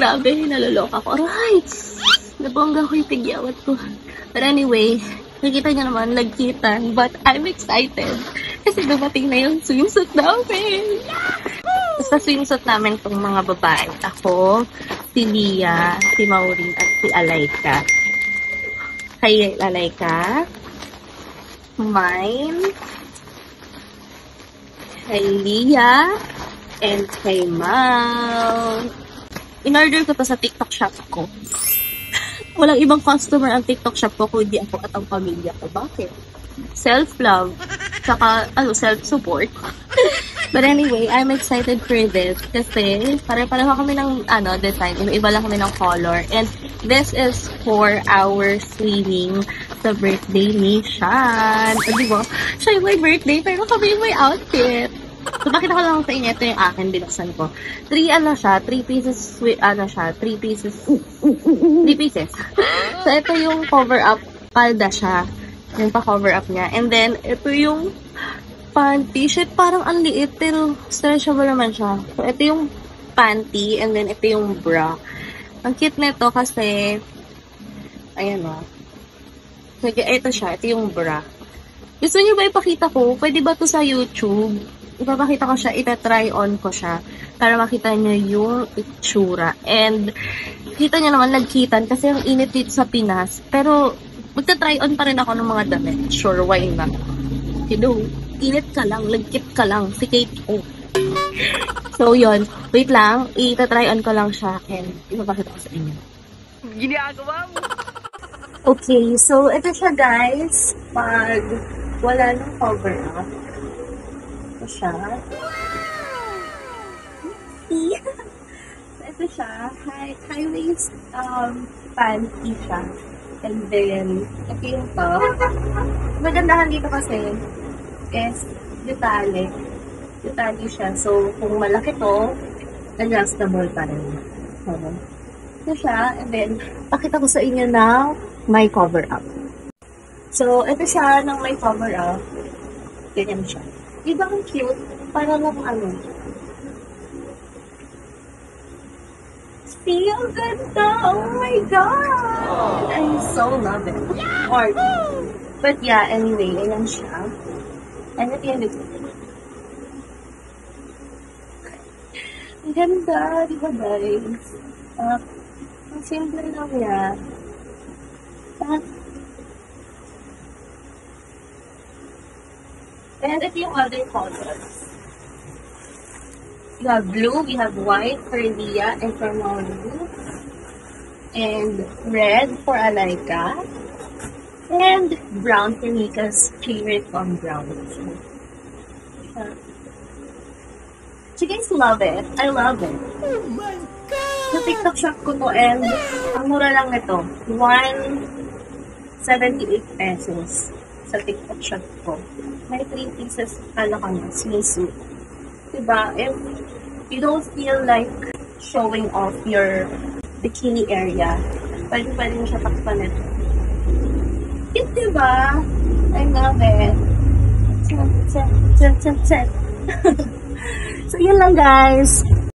Grabe, naloloka ko. Right! Nabongga ko yung tigyawat ko. But anyway, nakita niyo naman, nagkitan. But I'm excited. Kasi dumating na yung swimsuit namin. Sa swimsuit namin itong mga babae. Ako, si Lia, si Maureen, at si Alayka. Kay Alayka. Mine. Kay Lia. And kay Mal. In-order ko to sa TikTok shop ko. Walang ibang customer ang TikTok shop ko kundi ako at ang pamilya ko. Bakit? Self-love. Tsaka, self-support. But anyway, I'm excited for this. Kasi, pare-pareho kami ng, design. Iba lang kami ng color. And this is for our swimming sa birthday ni Shan. O, diba? Siya yung may birthday, pero kami yung may outfit. So, pakita ko lang sa inyo. Ito yung akin, binuksan ko. 3 pieces. 3 pieces. So, ito yung cover-up. Palda siya. Yung pa-cover up niya. And then, ito yung panty. Shit, parang ang liit, pero stretchable naman siya. So, ito yung panty, and then ito yung bra. Ang cute nito kasi, ayan o. So, ito siya. Ito yung bra. Gusto niyo ba ipakita ko? Pwede ba to sa YouTube? Ipapakita ko siya, itatry on ko siya para makita nyo yung itsura. And, kita nyo naman, nagkitan kasi ang init dito sa Pinas. Pero, magta-try on pa rin ako ng mga damit. Sure, why not? Hello, init ka lang, lagkit ka lang, si Kate O. So, yun. Wait lang, itatry on ko lang siya and ipapakita ko sa inyo. Ginagawa mo! Okay, so, ito siya guys. Pag wala nang cover up. Ito siya. Ito siya. High waist panty siya. And then, ito yung top. Magandahan dito kasi is detalye. Detalye siya. So, kung malaki to, adjustable pa rin. Ito siya. And then, pakita ko sa inyo na may cover up. So, ito siya ng may cover up. Ganyan siya. Diba ang cute? Para lang See, ang ganda! Oh my God! I so love it. But yeah, anyway, ayan siya. And at the end of it, ang ganda, di ba guys? Ang simple lang yan. And ito yung other colors. We have blue, we have white for Lia and for Maureen. And red for Alayka. And brown for Mika's favorite on brown. So you guys love it. I love it. Oh my God! Sa TikTok shop ko to and ang mura lang nito. 178 pesos sa TikTok shop ko. May 3 pieces swimsuit. Diba? If you don't feel like showing off your bikini area, pwede mo siya takpan ito. Cute, diba? I love it. So, yun lang guys.